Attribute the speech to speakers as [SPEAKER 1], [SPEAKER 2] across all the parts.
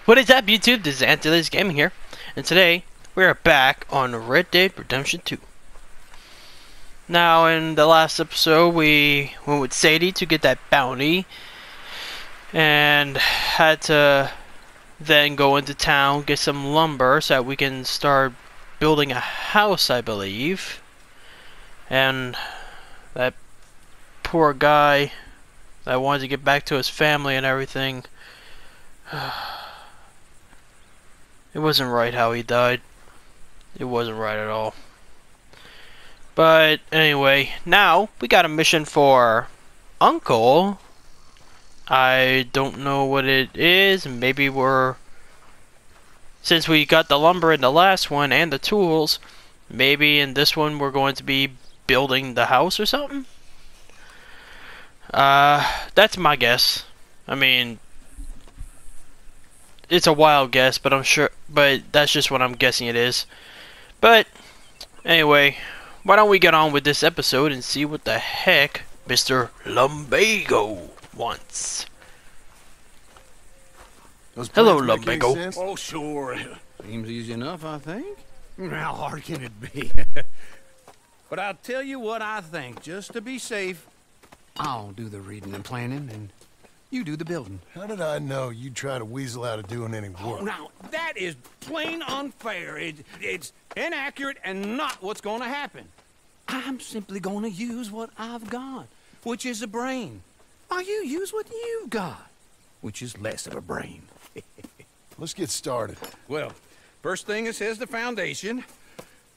[SPEAKER 1] What is up, YouTube? This is Antilles Gaming here, and today we are back on Red Dead Redemption 2. Now, in the last episode, we went with Sadie to get that bounty, and had to then go into town, get some lumber so that we can start building a house, I believe. And that poor guy that wanted to get back to his family and everything. It wasn't right how he died. It wasn't right at all. But anyway, now we got a mission for Uncle. I don't know what it is. Maybe since we got the lumber in the last one and the tools, maybe in this one we're going to be building the house or something. That's my guess. I mean, it's a wild guess, but I'm sure, but that's just what I'm guessing it is. But anyway, why don't we get on with this episode and see what the heck Mr. Lumbago wants. Hello, Lumbago.
[SPEAKER 2] Oh, sure.
[SPEAKER 3] Seems easy enough, I think.
[SPEAKER 2] How hard can it be?
[SPEAKER 3] But I'll tell you what I think, just to be safe. I'll do the reading and planning, and you do the building.
[SPEAKER 2] How did I know you'd try to weasel out of doing any work?
[SPEAKER 3] Oh, now, that is plain unfair. It's inaccurate and not what's going to happen. I'm simply going to use what I've got, which is a brain. While you use what you've got, which is less of a brain.
[SPEAKER 2] Let's get started.
[SPEAKER 3] Well, first thing it says the foundation,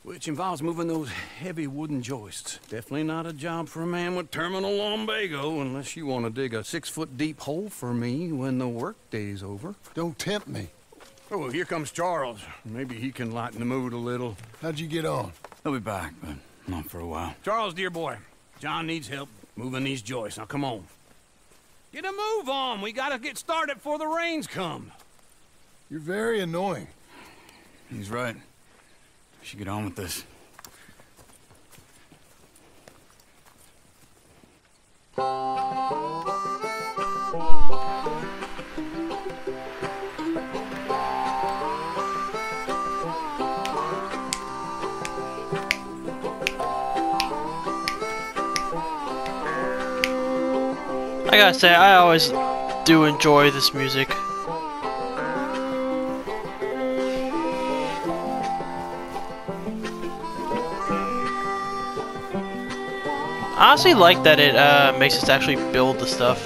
[SPEAKER 3] which involves moving those heavy wooden joists. Definitely not a job for a man with terminal lumbago, unless you want to dig a 6-foot deep hole for me when the workday's over.
[SPEAKER 2] Don't tempt me.
[SPEAKER 3] Oh, here comes Charles. Maybe he can lighten the mood a little.
[SPEAKER 2] How'd you get on?
[SPEAKER 4] He'll be back, but not for a while.
[SPEAKER 3] Charles, dear boy, John needs help moving these joists. Now, come on. Get a move on. We gotta get started before the rains come.
[SPEAKER 2] You're very annoying.
[SPEAKER 4] He's right. We should get on with this.
[SPEAKER 1] I gotta say, I always do enjoy this music. I honestly like that it makes us actually build the stuff.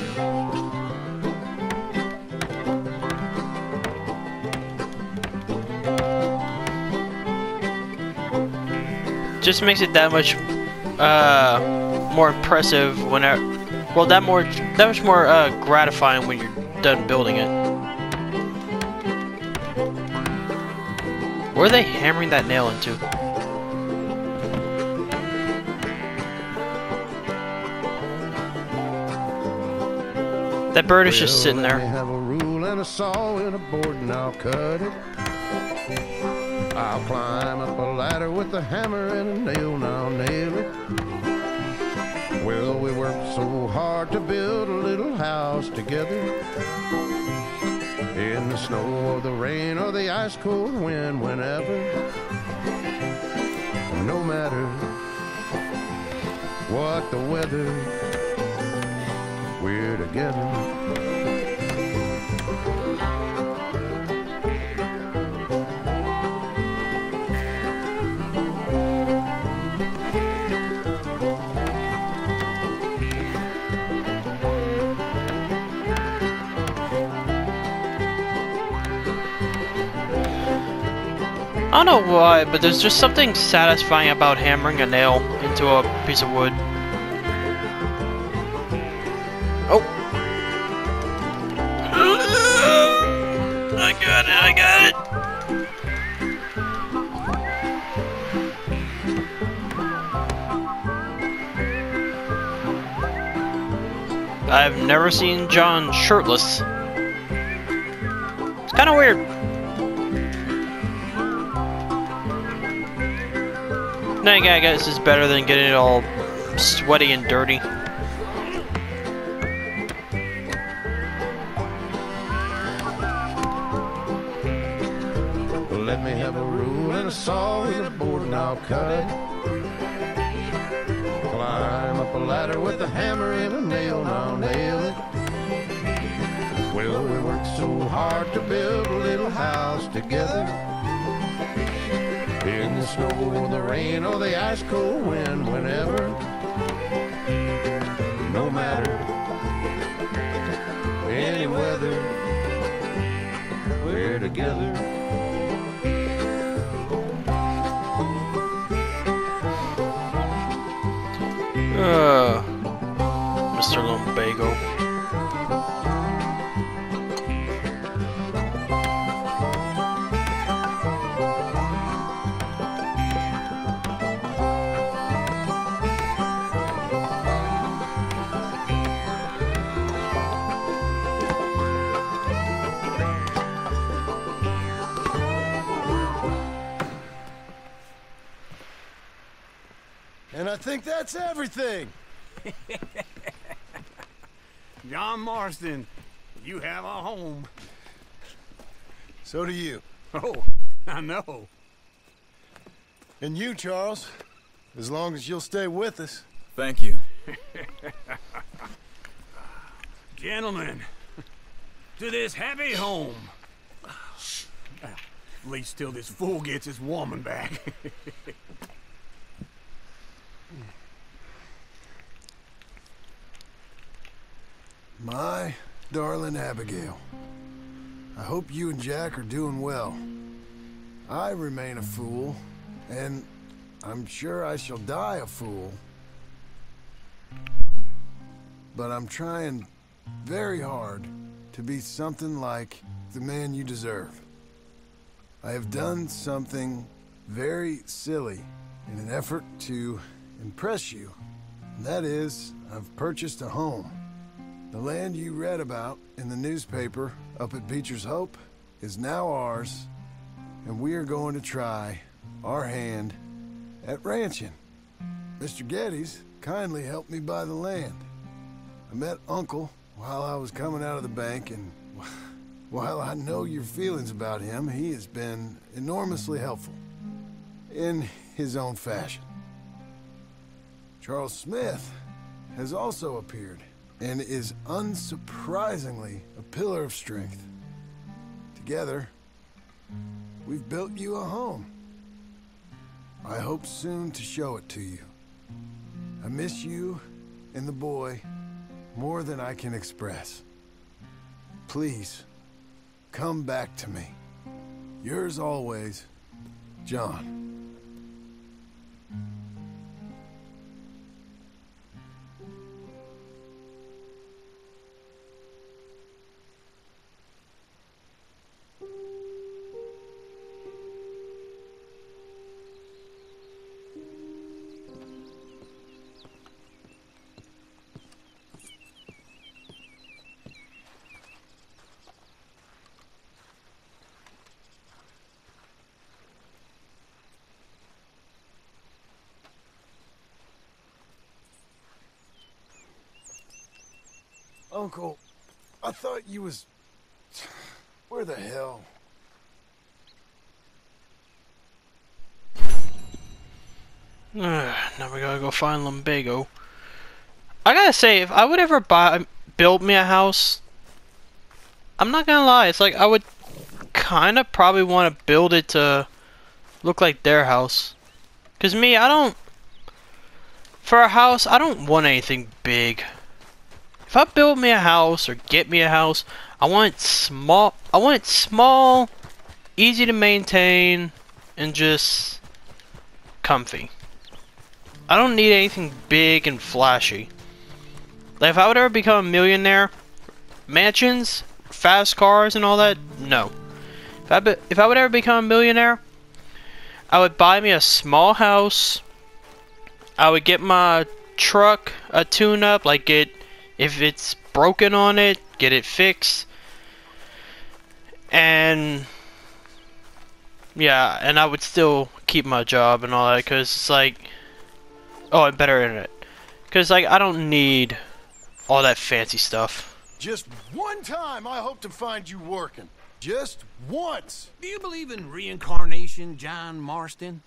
[SPEAKER 1] Just makes it that much more impressive whenever. Well, that much more gratifying when you're done building it. Where are they hammering that nail into? That bird is just sitting there.
[SPEAKER 5] I have a rule and a saw and a board and I'll cut it. I'll climb up a ladder with a hammer and a nail and I'll nail it. Well, we worked so hard to build a little house together. In the snow or the rain or the ice cold wind, whenever. No matter what the weather, we're together.
[SPEAKER 1] I don't know why, but there's just something satisfying about hammering a nail into a piece of wood. Oh! I got it, I got it! I've never seen John shirtless. It's kinda weird. Then again, I guess this is better than getting it all sweaty and dirty.
[SPEAKER 5] Let me have a rule and a saw and a board and I'll cut it. Climb up a ladder with a hammer and a nail and I'll nail it. Well, we worked so hard to build a little house together. In the snow or the rain or the ice cold wind, whenever. No matter any weather, we're together.
[SPEAKER 1] Mr. Lumbago.
[SPEAKER 2] And I think that's everything.
[SPEAKER 3] John Marston, you have a home.
[SPEAKER 2] So do you.
[SPEAKER 3] Oh, I know.
[SPEAKER 2] And you, Charles. As long as you'll stay with us.
[SPEAKER 4] Thank you.
[SPEAKER 3] Gentlemen, to this happy home. At least till this fool gets his woman back.
[SPEAKER 2] My darling Abigail, I hope you and Jack are doing well. I remain a fool, and I'm sure I shall die a fool. But I'm trying very hard to be something like the man you deserve. I have done something very silly in an effort to impress you. And that is, I've purchased a home. The land you read about in the newspaper up at Beecher's Hope is now ours, and we are going to try our hand at ranching. Mr. Geddes kindly helped me buy the land. I met Uncle while I was coming out of the bank, and while I know your feelings about him, he has been enormously helpful in his own fashion. Charles Smith has also appeared and is unsurprisingly a pillar of strength. Together, we've built you a home. I hope soon to show it to you. I miss you and the boy more than I can express. Please, come back to me. Yours always, John. Uncle, I thought you was... Where the hell?
[SPEAKER 1] Now we gotta go find Lumbago. I gotta say, if I would ever build me a house, I'm not gonna lie, it's like I would kinda probably want to build it to look like their house. Cause me, for a house, I don't want anything big. If I build me a house or get me a house, I want it small. I want it small, easy to maintain, and just comfy. I don't need anything big and flashy. Like if I would ever become a millionaire, mansions, fast cars, and all that, no. If I would ever become a millionaire, I would buy me a small house. I would get my truck a tune-up, like if it's broken on it, get it fixed. And yeah, and I would still keep my job and all that, because it's like, oh, and better internet. Because like, I don't need all that fancy stuff.
[SPEAKER 2] Just one time I hope to find you working. Just once.
[SPEAKER 3] Do you believe in reincarnation, John Marston?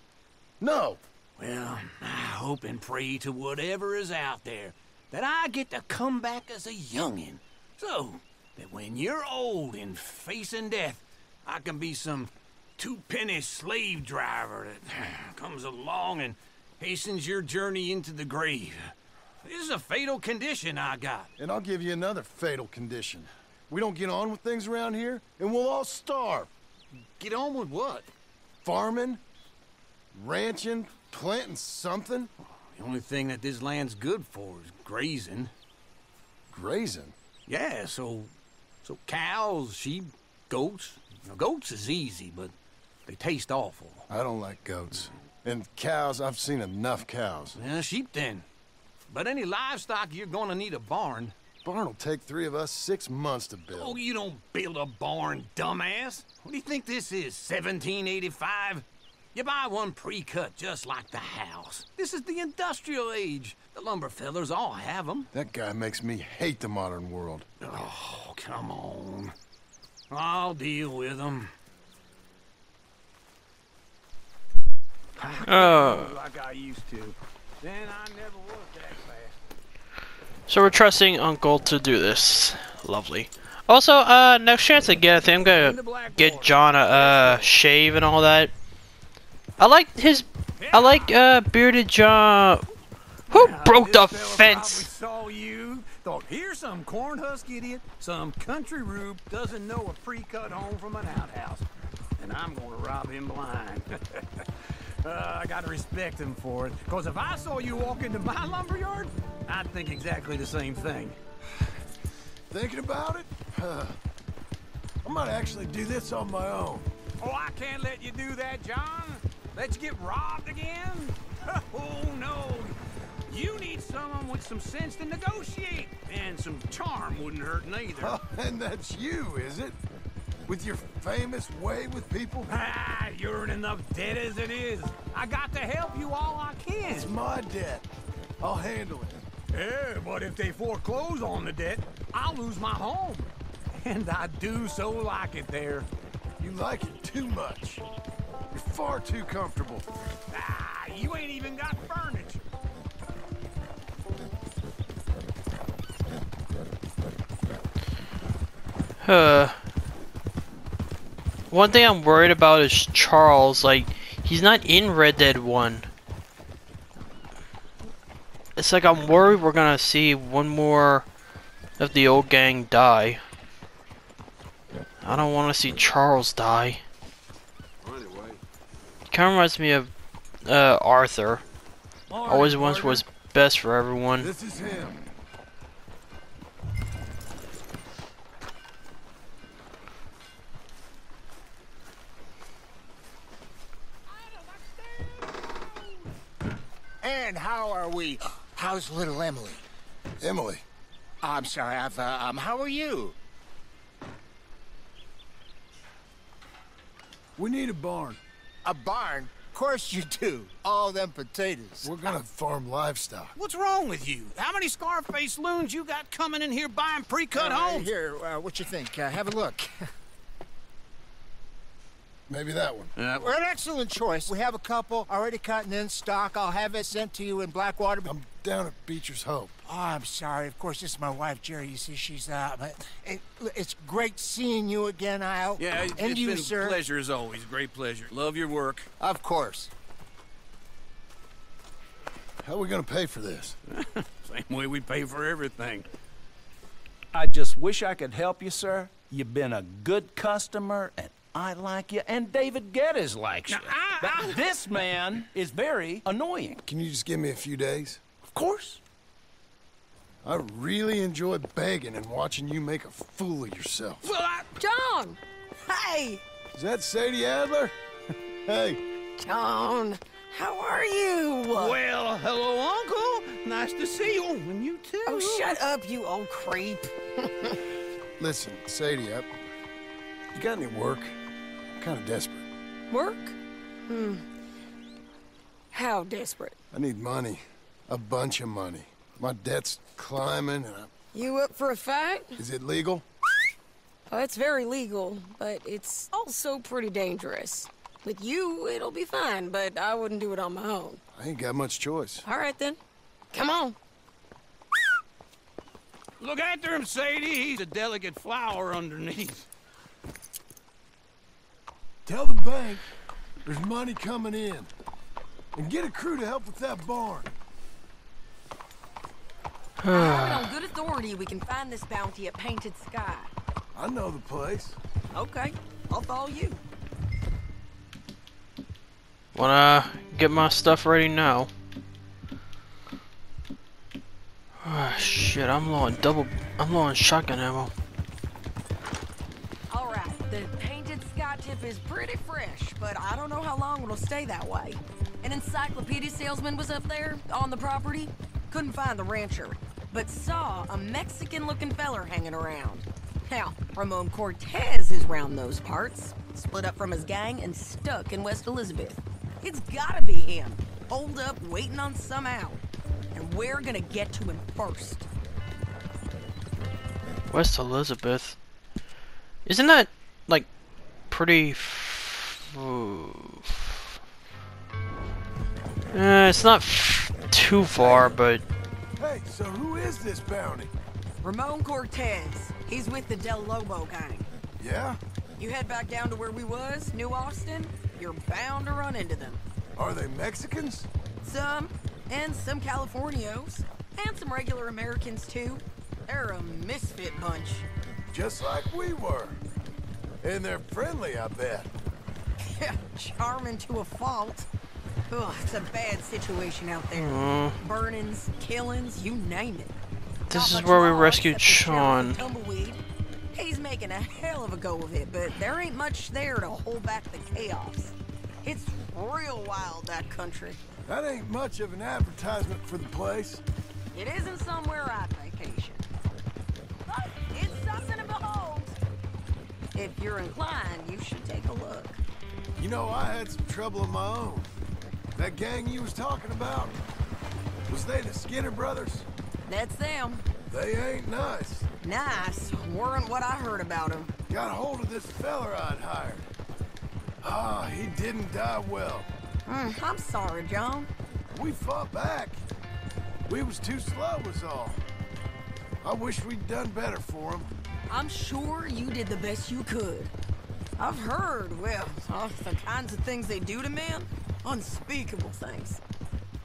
[SPEAKER 2] No.
[SPEAKER 3] Well, I hope and pray to whatever is out there that I get to come back as a youngin', so that when you're old and facing death, I can be some two-penny slave driver that comes along and hastens your journey into the grave. This is a fatal condition I got.
[SPEAKER 2] And I'll give you another fatal condition. We don't get on with things around here, and we'll all starve.
[SPEAKER 3] Get on with what?
[SPEAKER 2] Farming, ranching, planting something.
[SPEAKER 3] The only thing that this land's good for is grazing.
[SPEAKER 2] Grazing?
[SPEAKER 3] Yeah, so cows, sheep, goats. Now, goats is easy, but they taste awful.
[SPEAKER 2] I don't like goats. And cows, I've seen enough cows.
[SPEAKER 3] Yeah, sheep then. But any livestock, you're gonna need a barn.
[SPEAKER 2] Barn will take 3 of us 6 months to build.
[SPEAKER 3] Oh, you don't build a barn, dumbass. What do you think this is, 1785? You buy one pre-cut just like the house. This is the industrial age. The lumber fellers all have them.
[SPEAKER 2] That guy makes me hate the modern world.
[SPEAKER 3] Oh, come on. I'll deal with them. Like I used to. Then I never was that fast.
[SPEAKER 1] So we're trusting Uncle to do this. Lovely. Also, next chance I get, I think I'm gonna get John a shave and all that. I like bearded John. Who broke the fence?
[SPEAKER 3] Saw you. Thought, here's some corn husk idiot, some country rube doesn't know a pre-cut home from an outhouse, and I'm gonna rob him blind. I gotta respect him for it, because if I saw you walk into my lumberyard, I'd think exactly the same thing.
[SPEAKER 2] Thinking about it? I might actually do this on my own.
[SPEAKER 3] Oh, I can't let you do that, John. Let you get robbed again? Oh, no. You need someone with some sense to negotiate, and some charm wouldn't hurt neither.
[SPEAKER 2] Oh, and that's you, is it? With your famous way with people?
[SPEAKER 3] Ah, you're in enough debt as it is. I got to help you all I can.
[SPEAKER 2] It's my debt. I'll handle it.
[SPEAKER 3] Yeah, but if they foreclose on the debt, I'll lose my home. And I do so like it there.
[SPEAKER 2] You like it too much. You're far too comfortable.
[SPEAKER 3] Ah, you ain't even got furniture.
[SPEAKER 1] One thing I'm worried about is Charles. Like, he's not in Red Dead 1. It's like I'm worried we're gonna see one more of the old gang die. I don't want to see Charles die. Kind of reminds me of Arthur. Always wants what's best for everyone.
[SPEAKER 2] This is him.
[SPEAKER 6] And how are we? How's little Emily?
[SPEAKER 2] Emily.
[SPEAKER 6] I'm sorry, how are you?
[SPEAKER 2] We need a barn.
[SPEAKER 6] A barn? Of course you do. All them potatoes.
[SPEAKER 2] We're gonna farm livestock.
[SPEAKER 3] What's wrong with you? How many Scarface loons you got coming in here buying pre-cut homes?
[SPEAKER 6] Here, what you think? Have a look.
[SPEAKER 2] Maybe that one.
[SPEAKER 6] We're an excellent choice. We have a couple already cut and in stock. I'll have it sent to you in Blackwater.
[SPEAKER 2] I'm down at Beecher's Hope.
[SPEAKER 6] Oh, I'm sorry. Of course, this is my wife, Jerry. You see, she's but it's great seeing you again, Al.
[SPEAKER 3] Yeah,
[SPEAKER 6] and
[SPEAKER 3] it's
[SPEAKER 6] you,
[SPEAKER 3] been
[SPEAKER 6] sir.
[SPEAKER 3] a pleasure as always. Great pleasure. Love your work.
[SPEAKER 6] Of course.
[SPEAKER 2] How are we gonna pay for this?
[SPEAKER 3] Same way we pay for everything.
[SPEAKER 7] I just wish I could help you, sir. You've been a good customer, and I like you, and David Geddes likes you. But this man is very annoying.
[SPEAKER 2] Can you just give me a few days?
[SPEAKER 7] Of course.
[SPEAKER 2] I really enjoy begging and watching you make a fool of yourself.
[SPEAKER 3] Well,
[SPEAKER 8] John! Hey!
[SPEAKER 2] Is that Sadie Adler? Hey.
[SPEAKER 8] John, how are you?
[SPEAKER 3] well, hello, Uncle. Nice to see you. And you too.
[SPEAKER 8] Oh, shut up, you old creep.
[SPEAKER 2] Listen, Sadie, you got any work? I'm kind of desperate.
[SPEAKER 8] Work? How desperate?
[SPEAKER 2] I need money. A bunch of money. My debt's climbing and
[SPEAKER 8] You up for a fight?
[SPEAKER 2] Is it legal?
[SPEAKER 8] Well, it's very legal, but it's also pretty dangerous. With you, it'll be fine, but I wouldn't do it on my own.
[SPEAKER 2] I ain't got much choice.
[SPEAKER 8] All right, then. Come on.
[SPEAKER 3] Look after him, Sadie. He's a delicate flower underneath.
[SPEAKER 2] Tell the bank there's money coming in. And get a crew to help with that barn.
[SPEAKER 9] I have it on good authority we can find this bounty at Painted Sky.
[SPEAKER 2] I know the place.
[SPEAKER 9] Okay, I'll follow you.
[SPEAKER 1] Wanna get my stuff ready now? Ah, shit, I'm low on shotgun ammo.
[SPEAKER 9] Alright, the Painted Sky tip is pretty fresh, but I don't know how long it'll stay that way. An encyclopedia salesman was up there, on the property. Couldn't find the rancher, but saw a Mexican-looking feller hanging around. Now, Ramon Cortez is round those parts, split up from his gang and stuck in West Elizabeth. It's gotta be him, holed up waiting on some out. And we're gonna get to him first.
[SPEAKER 1] West Elizabeth. Isn't that, like, pretty... it's not too far, but...
[SPEAKER 2] Hey, so who is this bounty?
[SPEAKER 9] Ramon Cortez. He's with the Del Lobo gang.
[SPEAKER 2] Yeah?
[SPEAKER 9] You head back down to where we was, New Austin, you're bound to run into them.
[SPEAKER 2] Are they Mexicans?
[SPEAKER 9] Some, and some Californios, and some regular Americans too. They're a misfit bunch.
[SPEAKER 2] Just like we were. And they're friendly, I bet.
[SPEAKER 9] Yeah, charming to a fault. Ugh, it's a bad situation out there. Burnings, killings, you name it.
[SPEAKER 1] This
[SPEAKER 9] Not
[SPEAKER 1] is
[SPEAKER 9] much
[SPEAKER 1] where we
[SPEAKER 9] law
[SPEAKER 1] rescued
[SPEAKER 9] except the sheriff
[SPEAKER 1] Sean.
[SPEAKER 9] and Tumbleweed. He's making a hell of a go of it, but there ain't much there to hold back the chaos. It's real wild, that country.
[SPEAKER 2] That ain't much of an advertisement for the place.
[SPEAKER 9] It isn't somewhere I vacation. But it's something to behold. If you're inclined, you should take a look.
[SPEAKER 2] You know, I had some trouble of my own. That gang you was talking about, was they the Skinner brothers?
[SPEAKER 9] That's them.
[SPEAKER 2] They ain't nice.
[SPEAKER 9] Nice. Weren't what I heard about them.
[SPEAKER 2] Got hold of this feller I'd hired. Ah, he didn't die well.
[SPEAKER 9] I'm sorry, John.
[SPEAKER 2] We fought back. We was too slow was all. I wish we'd done better for him.
[SPEAKER 9] I'm sure you did the best you could. I've heard, well, the kinds of things they do to men. Unspeakable things.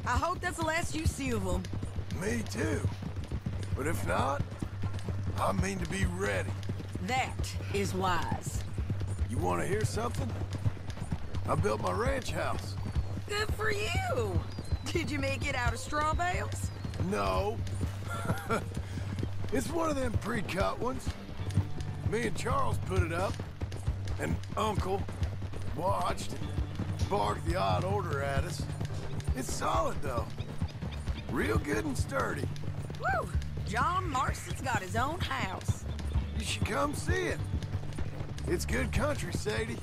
[SPEAKER 9] I hope that's the last you see of them.
[SPEAKER 2] Me too. But if not, I mean to be ready.
[SPEAKER 9] That is wise.
[SPEAKER 2] You want to hear something? I built my ranch house.
[SPEAKER 9] Good for you. Did you make it out of straw bales?
[SPEAKER 2] No. It's one of them pre-cut ones. Me and Charles put it up. And Uncle watched and barked the odd order at us. It's solid, though. Real good and sturdy.
[SPEAKER 9] Woo! John Marston's got his own house.
[SPEAKER 2] You should come see it. It's good country, Sadie.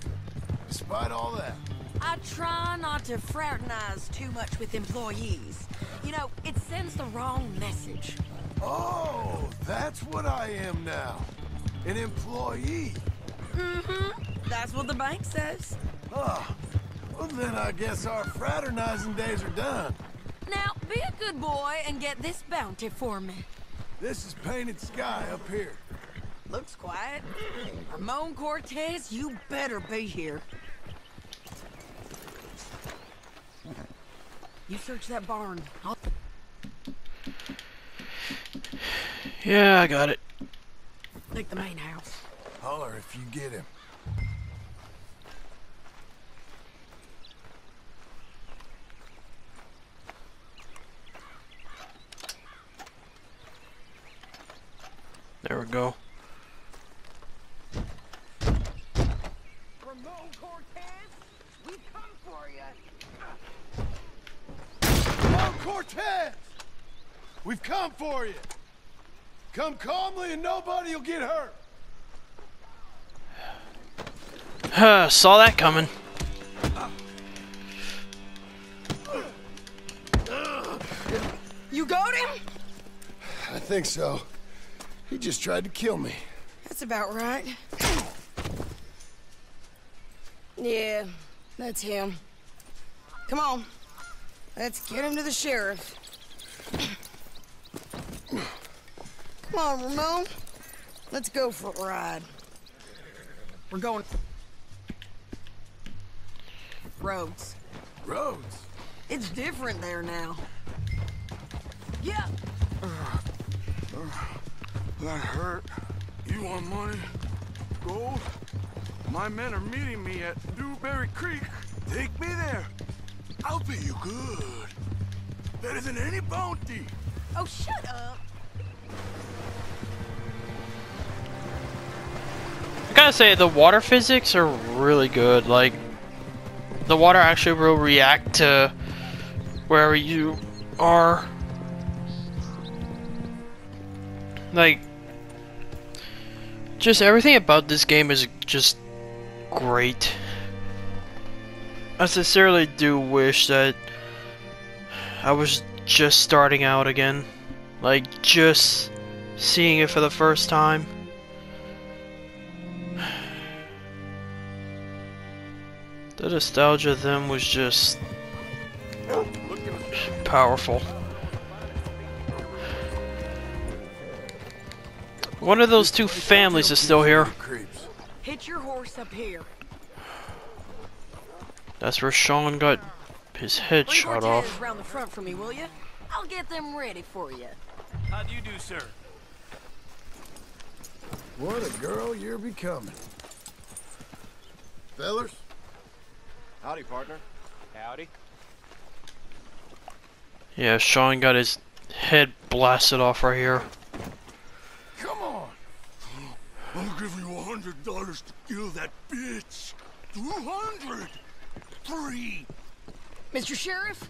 [SPEAKER 2] Despite all that.
[SPEAKER 9] I try not to fraternize too much with employees. You know, it sends the wrong message.
[SPEAKER 2] Oh, that's what I am now. An employee.
[SPEAKER 9] That's what the bank says.
[SPEAKER 2] Oh, well then I guess our fraternizing days are done.
[SPEAKER 9] Now, be a good boy and get this bounty for me.
[SPEAKER 2] This is Painted Sky up here.
[SPEAKER 9] Looks quiet. Ramon Cortez, you better be here. You search that barn.
[SPEAKER 1] Yeah, I got it.
[SPEAKER 9] Like the main house.
[SPEAKER 2] Holler if you get him.
[SPEAKER 1] There we go.
[SPEAKER 9] Ramon Cortez, we come for you.
[SPEAKER 2] Ramon Cortez! We've come for you. Come calmly and nobody will get hurt.
[SPEAKER 1] Saw that coming.
[SPEAKER 8] You got him?
[SPEAKER 2] I think so. He just tried to kill me.
[SPEAKER 8] That's about right. Yeah, that's him. Come on. Let's get him to the sheriff. Come on, Ramon. Let's go for a ride. We're going... Roads.
[SPEAKER 2] Roads?
[SPEAKER 8] It's different there now. Yeah.
[SPEAKER 10] That hurt. You want money? Gold? My men are meeting me at Newberry Creek. Take me there. I'll pay you good. Better than any bounty.
[SPEAKER 9] Oh, shut up.
[SPEAKER 1] I gotta say, the water physics are really good. Like, the water actually will react to wherever you are. Like, just everything about this game is just great. I sincerely do wish that I was just starting out again. Like, just seeing it for the first time. The nostalgia then was just powerful. One of those two families is still here.
[SPEAKER 9] Hitch your horse up here.
[SPEAKER 1] That's where Sean got his head
[SPEAKER 9] Bring
[SPEAKER 1] shot
[SPEAKER 9] Cortez
[SPEAKER 1] off.
[SPEAKER 9] around the front for me, will you? I'll get them ready for you.
[SPEAKER 4] How do you do, sir?
[SPEAKER 2] What a girl you're becoming.
[SPEAKER 5] Fellers?
[SPEAKER 11] Howdy, partner.
[SPEAKER 4] Howdy.
[SPEAKER 1] Yeah, Sean got his head blasted off right here.
[SPEAKER 10] Come on. I'll give you $100 to kill that bitch. 200. 3.
[SPEAKER 9] Mr. Sheriff?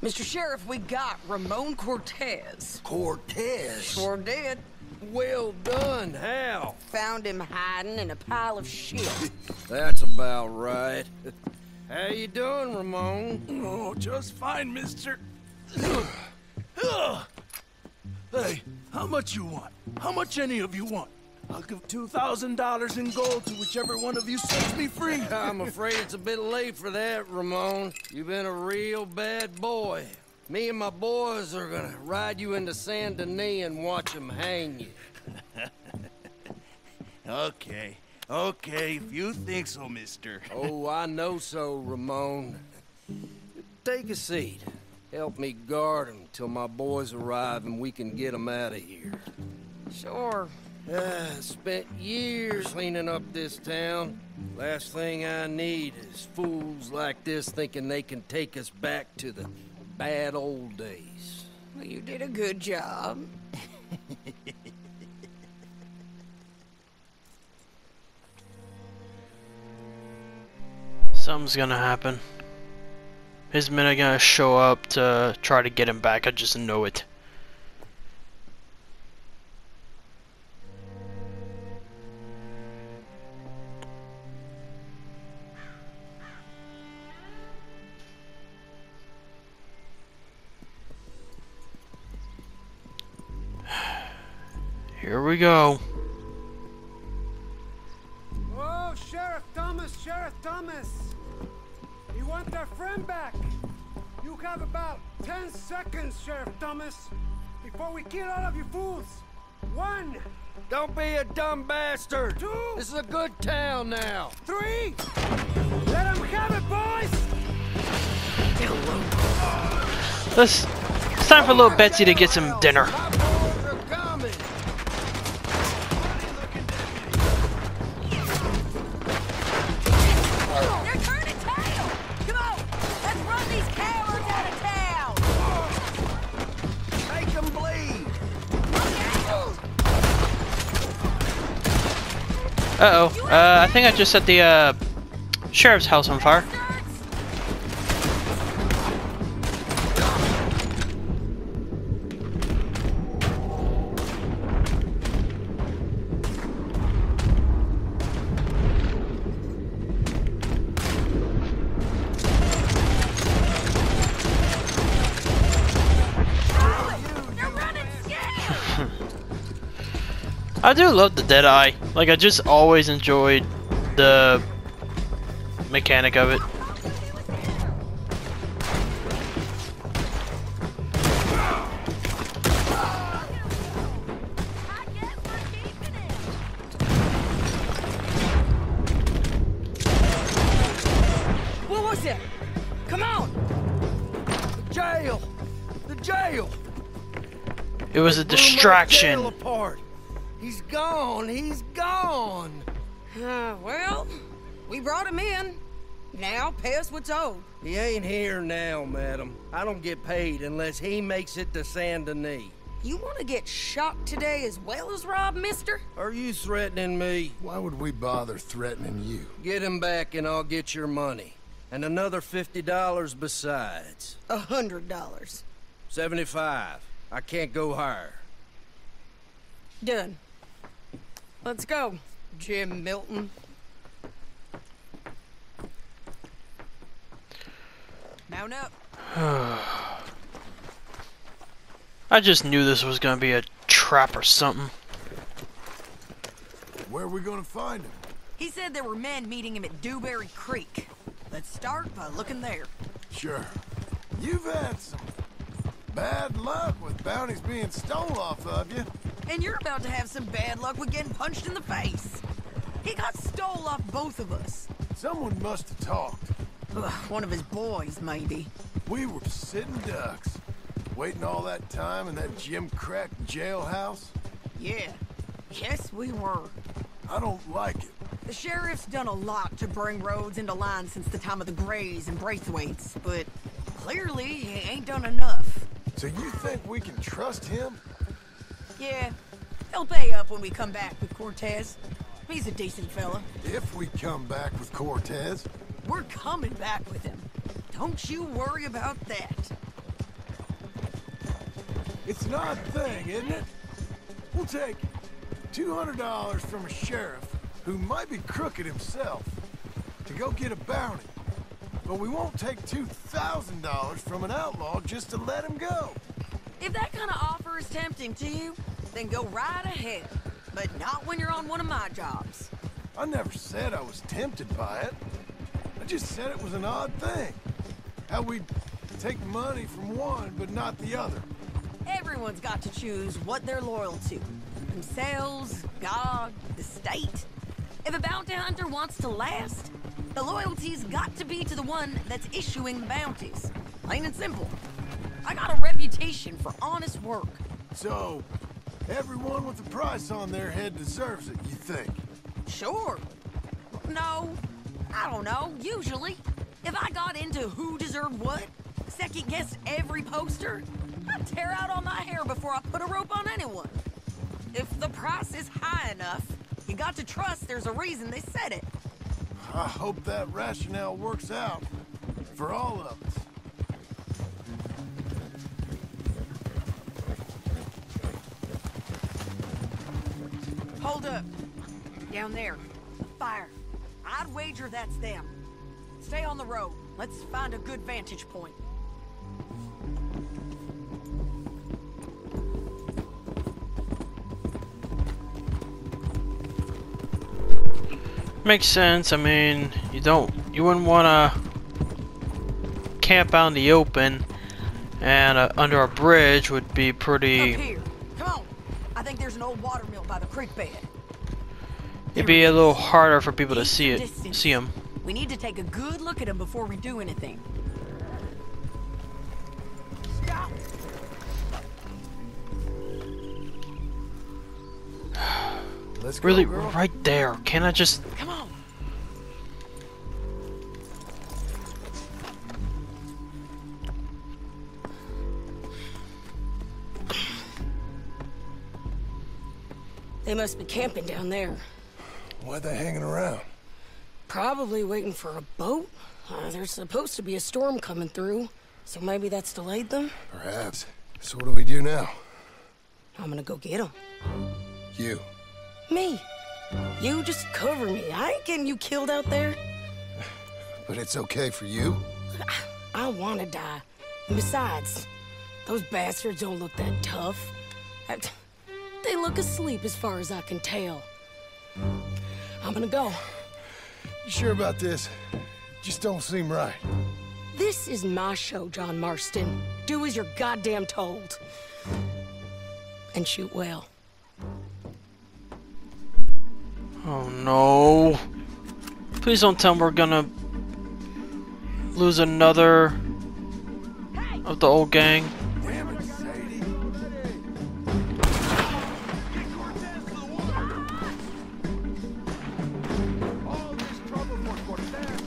[SPEAKER 9] Mr. Sheriff, we got Ramon Cortez.
[SPEAKER 6] Cortez?
[SPEAKER 9] Sure did.
[SPEAKER 7] Well done, Hal.
[SPEAKER 9] Found him hiding in a pile of shit.
[SPEAKER 7] That's about right. How you doing, Ramon?
[SPEAKER 10] Oh, just fine, mister. Hey, how much you want? How much any of you want? I'll give $2,000 in gold to whichever one of you sets me free.
[SPEAKER 7] I'm afraid it's a bit late for that, Ramon. You've been a real bad boy. Me and my boys are gonna ride you into Saint Denis and watch them hang you.
[SPEAKER 10] Okay, if you think so, mister.
[SPEAKER 7] Oh, I know so, Ramon. Take a seat. Help me guard them till my boys arrive and we can get them out of here.
[SPEAKER 8] Sure.
[SPEAKER 7] Spent years cleaning up this town. Last thing I need is fools like this thinking they can take us back to the bad old days.
[SPEAKER 8] Well, you did a good job.
[SPEAKER 1] Something's gonna happen. His men are gonna show up to try to get him back. I just know it. Here we go.
[SPEAKER 12] Oh, Sheriff Thomas, Sheriff Thomas! You want our friend back? You have about 10 seconds, Sheriff Thomas, before we kill all of you fools. 1.
[SPEAKER 7] Don't be a dumb bastard!
[SPEAKER 12] 2.
[SPEAKER 7] This is a good town now!
[SPEAKER 12] 3. Let them have it, boys!
[SPEAKER 1] It's time for little Betsy to get some dinner.
[SPEAKER 9] They're turning tail! Come on, let's run these cowards out of town!
[SPEAKER 7] Make them bleed!
[SPEAKER 1] Uh-oh. I think I just set the, sheriff's house on fire. I do love the Deadeye. Like, I just always enjoyed the mechanic of it.
[SPEAKER 9] What was it? Come on!
[SPEAKER 7] The jail! The jail!
[SPEAKER 1] It was a
[SPEAKER 7] Blew my
[SPEAKER 1] distraction.
[SPEAKER 7] jail apart. He's gone. He's gone.
[SPEAKER 9] Well, we brought him in. Now, pay us what's owed.
[SPEAKER 7] He ain't here now, madam. I don't get paid unless he makes it to Saint Denis.
[SPEAKER 9] You want to get shot today as well as rob, mister?
[SPEAKER 7] Are you threatening me?
[SPEAKER 2] Why would we bother threatening you?
[SPEAKER 7] Get him back and I'll get your money. And another $50 besides.
[SPEAKER 9] $100.
[SPEAKER 7] 75. I can't go higher.
[SPEAKER 9] Done. Let's go, Jim Milton. Mount up.
[SPEAKER 1] I just knew this was gonna be a trap or something.
[SPEAKER 2] Where are we gonna find him?
[SPEAKER 9] He said there were men meeting him at Dewberry Creek. Let's start by looking there.
[SPEAKER 2] Sure. You've had some bad luck with bounties being stolen off of you.
[SPEAKER 9] And you're about to have some bad luck with getting punched in the face. He got stole off both of us.
[SPEAKER 2] Someone must have talked.
[SPEAKER 9] Ugh, one of his boys, maybe.
[SPEAKER 2] We were sitting ducks, waiting all that time in that Jim Crack jailhouse.
[SPEAKER 9] Yeah. Yes, we were.
[SPEAKER 2] I don't like it.
[SPEAKER 9] The sheriff's done a lot to bring roads into line since the time of the Grays and Braithwaites, but clearly he ain't done enough.
[SPEAKER 2] So you think we can trust him?
[SPEAKER 9] Yeah, he'll pay up when we come back with Cortez. He's a decent fella.
[SPEAKER 2] If we come back with Cortez.
[SPEAKER 9] We're coming back with him. Don't you worry about that.
[SPEAKER 2] It's an odd thing, isn't it? We'll take $200 from a sheriff who might be crooked himself to go get a bounty. But we won't take $2,000 from an outlaw just to let him go.
[SPEAKER 9] If that kind of offer is tempting to you, then go right ahead. But not when you're on one of my jobs.
[SPEAKER 2] I never said I was tempted by it. I just said it was an odd thing. How we'd take money from one, but not the other.
[SPEAKER 9] Everyone's got to choose what they're loyal to. Themselves, God, the state. If a bounty hunter wants to last, the loyalty's got to be to the one that's issuing the bounties. Plain and simple. I got a reputation for honest work.
[SPEAKER 2] So, everyone with a price on their head deserves it, you think?
[SPEAKER 9] Sure. No, I don't know, usually. If I got into who deserved what, second-guessed every poster, I'd tear out all my hair before I put a rope on anyone. If the price is high enough, you got to trust there's a reason they said it.
[SPEAKER 2] I hope that rationale works out for all of us.
[SPEAKER 9] Hold up. Down there. Fire. I'd wager that's them. Stay on the road. Let's find a good vantage point.
[SPEAKER 1] Makes sense. I mean, you wouldn't want to camp out in the open, and under a bridge would be pretty.
[SPEAKER 9] Up here. Come on. I think there's an old water mill by the creek bed.
[SPEAKER 1] It'd be a little harder for people to see it. See them.
[SPEAKER 9] We need to take a good look at them before we do anything. Stop.
[SPEAKER 2] Let's go,
[SPEAKER 1] Really,
[SPEAKER 2] girl.
[SPEAKER 1] right there. Can I just?
[SPEAKER 9] Come on. They must be camping down there.
[SPEAKER 2] Why they hanging around?
[SPEAKER 9] Probably waiting for a boat. There's supposed to be a storm coming through, so maybe that's delayed them.
[SPEAKER 2] Perhaps. So what do we do now?
[SPEAKER 9] I'm gonna go get them.
[SPEAKER 2] You.
[SPEAKER 9] Me. You just cover me. I ain't getting you killed out there.
[SPEAKER 2] But it's okay for you?
[SPEAKER 9] I want to die. And besides, those bastards don't look that tough. They look asleep as far as I can tell. I'm gonna go.
[SPEAKER 2] You sure about this? just don't seem right.
[SPEAKER 8] This is my show, John Marston. Do as you're goddamn told. And shoot well.
[SPEAKER 1] Oh no. Please don't tell me we're gonna lose another of the old gang.
[SPEAKER 2] Damn it, Sadie. All this trouble for Cortez.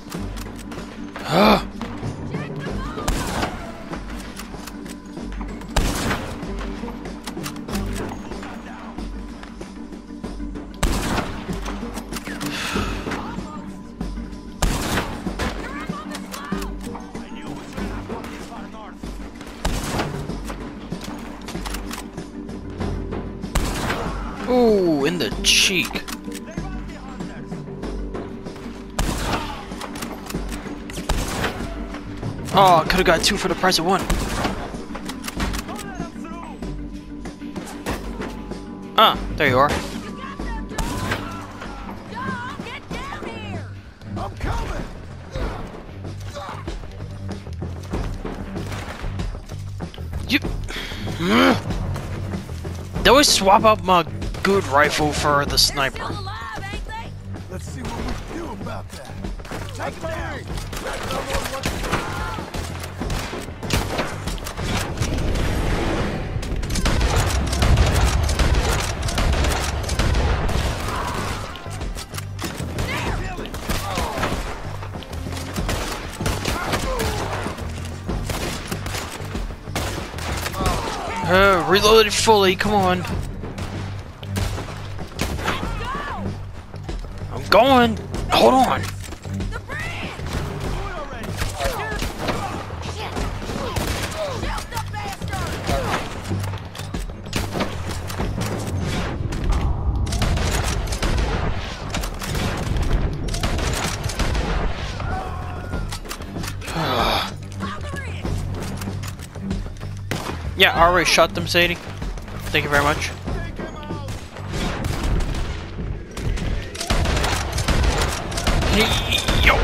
[SPEAKER 1] Ooh, in the cheek. Oh, could have got 2 for the price of 1. Ah, there you are.
[SPEAKER 2] I'm coming.
[SPEAKER 1] You. They always swap out my good rifle for the sniper.
[SPEAKER 2] Let's see what we can do about that. Take it down.
[SPEAKER 1] Reload it fully, come on. I'm going. Hold on. Yeah, I already shot them, Sadie. Thank you very much. Yo!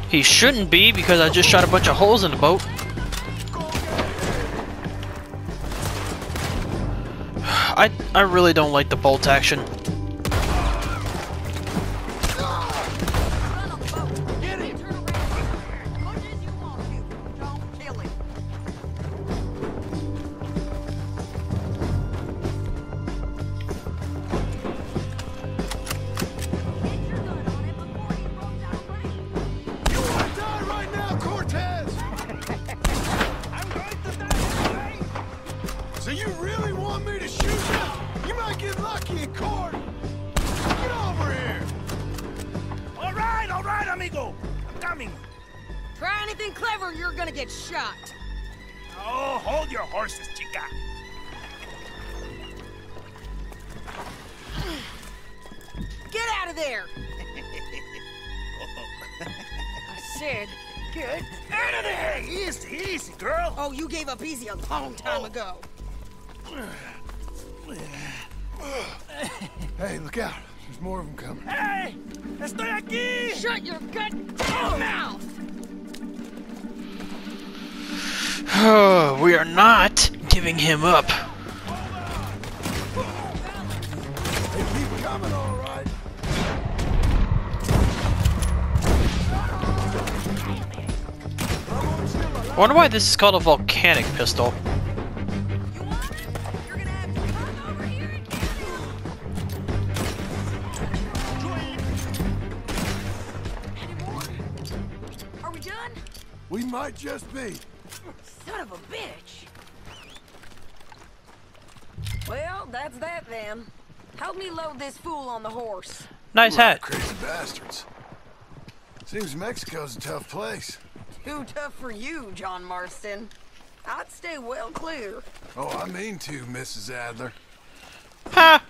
[SPEAKER 1] He shouldn't be, because I just shot a bunch of holes in the boat. I really don't like the bolt action.
[SPEAKER 2] So you really want me to shoot you? You might get lucky in court. Get over here.
[SPEAKER 3] All right, amigo. I'm coming.
[SPEAKER 8] Try anything clever, you're gonna get shot.
[SPEAKER 3] Oh, hold your horses, chica.
[SPEAKER 8] Get out of there! I said, get
[SPEAKER 3] Out of there! Easy, easy, girl.
[SPEAKER 8] Oh, you gave up easy a long time ago.
[SPEAKER 2] Hey, look out. There's more of them coming.
[SPEAKER 3] Hey! Estoy aquí!
[SPEAKER 8] Shut your goddamn mouth!
[SPEAKER 1] We are not giving him up.
[SPEAKER 2] They keep coming, all right.
[SPEAKER 1] I wonder why this is called a volcanic pistol.
[SPEAKER 8] Are we done?
[SPEAKER 2] We might just be.
[SPEAKER 8] Son of a bitch!
[SPEAKER 9] Well, that's that then. Help me load this fool on the horse.
[SPEAKER 1] Nice hat.
[SPEAKER 2] Crazy bastards. Seems Mexico's a tough place.
[SPEAKER 9] Too tough for you, John Marston. I'd stay well clear.
[SPEAKER 2] Oh, I mean to, Mrs. Adler.
[SPEAKER 1] Ha!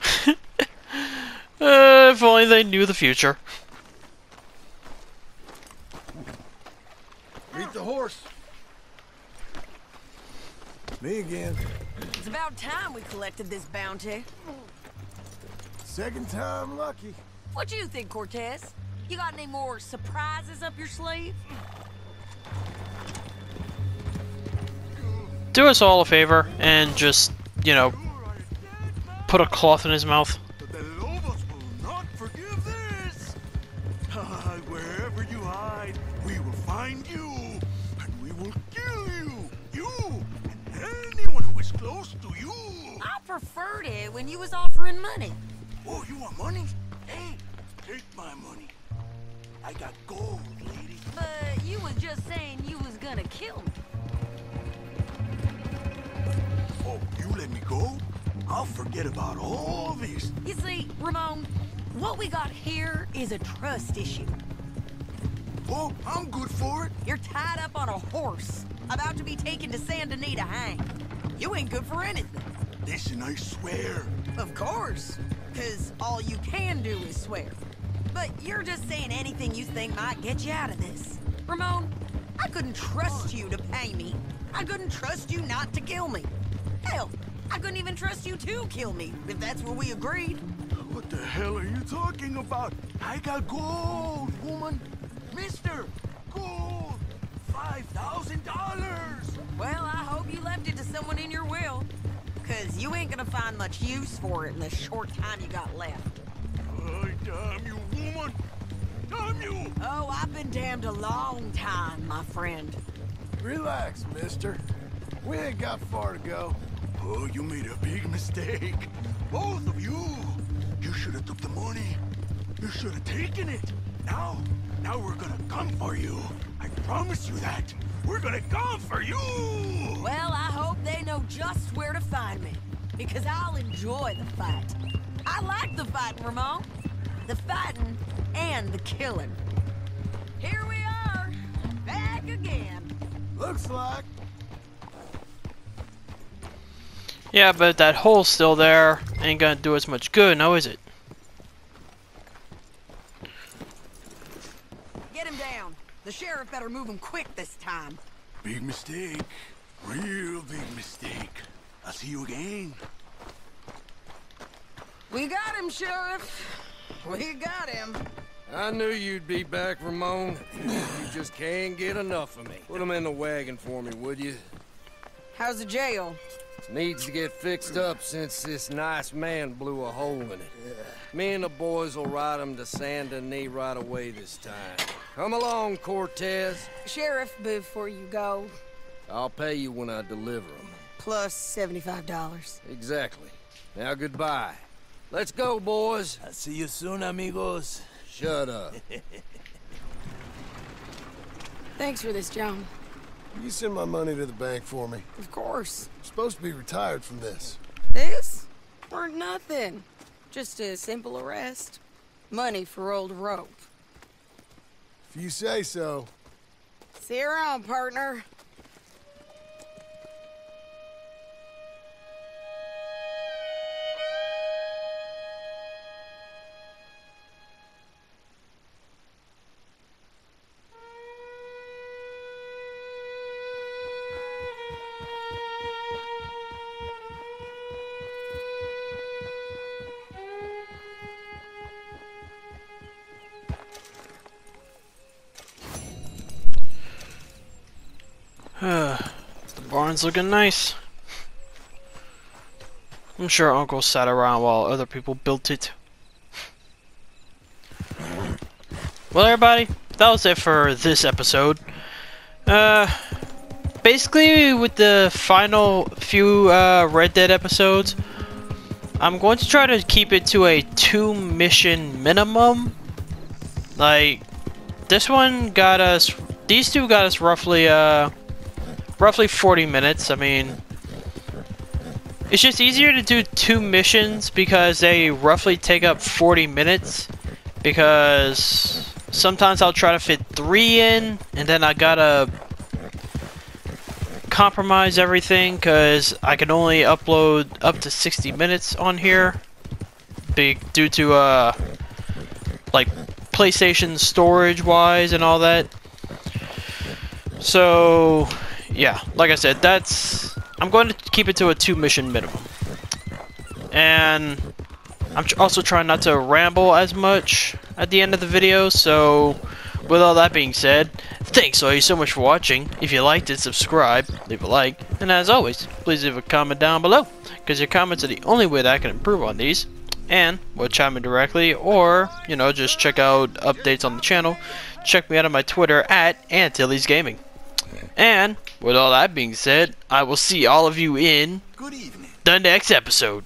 [SPEAKER 1] If only they knew the future.
[SPEAKER 2] Meet the horse. Me again.
[SPEAKER 9] It's about time we collected this bounty.
[SPEAKER 2] Second time lucky.
[SPEAKER 9] What you think, Cortez? You got any more surprises up your sleeve?
[SPEAKER 1] Do us all a favor and just, you know, put a cloth in his mouth.
[SPEAKER 10] The Lobos will not forgive this. Wherever you hide, we will find you, and we will kill you. You and anyone who is close to you.
[SPEAKER 9] I preferred it when you was offering money.
[SPEAKER 10] Oh, you want money? Hey, take my money. I got gold, lady.
[SPEAKER 9] But you was just saying you was gonna kill me.
[SPEAKER 10] Oh, you let me go? I'll forget about all this.
[SPEAKER 9] You see, Ramon, what we got here is a trust issue.
[SPEAKER 10] Oh, I'm good for it.
[SPEAKER 9] You're tied up on a horse, about to be taken to Santa Anita hang. You ain't good for anything.
[SPEAKER 10] Listen, I swear.
[SPEAKER 9] Of course, because all you can do is swear. But you're just saying anything you think might get you out of this. Ramon, I couldn't trust you to pay me. I couldn't trust you not to kill me. Hell, I couldn't even trust you to kill me, if that's what we agreed.
[SPEAKER 10] What the hell are you talking about? I got gold, woman. Mister, gold. $5,000.
[SPEAKER 9] Well, I hope you left it to someone in your will. Because you ain't gonna find much use for it in the short time you got left.
[SPEAKER 10] Oh, damn you, woman. Damn you.
[SPEAKER 9] Oh, I've been damned a long time, my friend.
[SPEAKER 2] Relax, mister. We ain't got far to go.
[SPEAKER 10] Oh, you made a big mistake. Both of you. You should have took the money. You should have taken it. Now we're gonna come for you. I promise you that. We're gonna come for you.
[SPEAKER 9] Well, I hope they know just where to find me. Because I'll enjoy the fight. I like the fighting, Ramon. The fighting and the killing. Here we are, back again.
[SPEAKER 2] Looks like.
[SPEAKER 1] Yeah, but that hole's still there. Ain't gonna do us much good, now is it?
[SPEAKER 9] Get him down. The sheriff better move him quick this time.
[SPEAKER 10] Big mistake. Real big mistake. I'll see you again.
[SPEAKER 9] We got him, Sheriff. We got him.
[SPEAKER 7] I knew you'd be back, Ramon. You just can't get enough of me. Put him in the wagon for me, would you?
[SPEAKER 9] How's the jail?
[SPEAKER 7] Needs to get fixed up since this nice man blew a hole in it. Me and the boys will ride him to Saint Denis right away this time. Come along, Cortez.
[SPEAKER 9] Sheriff, before you go,
[SPEAKER 7] I'll pay you when I deliver him.
[SPEAKER 9] plus $75.
[SPEAKER 7] Exactly. Now goodbye. Let's go, boys.
[SPEAKER 3] I'll see you soon, amigos.
[SPEAKER 7] Shut up.
[SPEAKER 8] Thanks for this, John.
[SPEAKER 2] You send my money to the bank for me.
[SPEAKER 8] Of course.
[SPEAKER 2] I'm supposed to be retired from this.
[SPEAKER 8] This? Weren't nothing. Just a simple arrest. Money for old rope.
[SPEAKER 2] If you say so.
[SPEAKER 8] See you around, partner.
[SPEAKER 1] The barn's looking nice. I'm sure Uncle sat around while other people built it. Well, everybody, that was it for this episode. Basically, with the final few Red Dead episodes, I'm going to try to keep it to a 2-mission minimum. Like, this one got us, these two got us roughly 40 minutes. I mean, It's just easier to do 2 missions because they roughly take up 40 minutes. Because sometimes I'll try to fit 3 in, and then I gotta compromise everything because I can only upload up to 60 minutes on here. Due to like PlayStation storage wise and all that. So yeah, like I said, I'm going to keep it to a 2 mission minimum. And I'm also trying not to ramble as much at the end of the video, so with all that being said, thanks all you so much for watching. If you liked it, subscribe, leave a like, and as always, please leave a comment down below, because your comments are the only way that I can improve on these. And we'll chime in directly, or, you know, just check out updates on the channel. Check me out on my Twitter at Antilles Gaming. And with all that being said, I will see all of you in the next episode.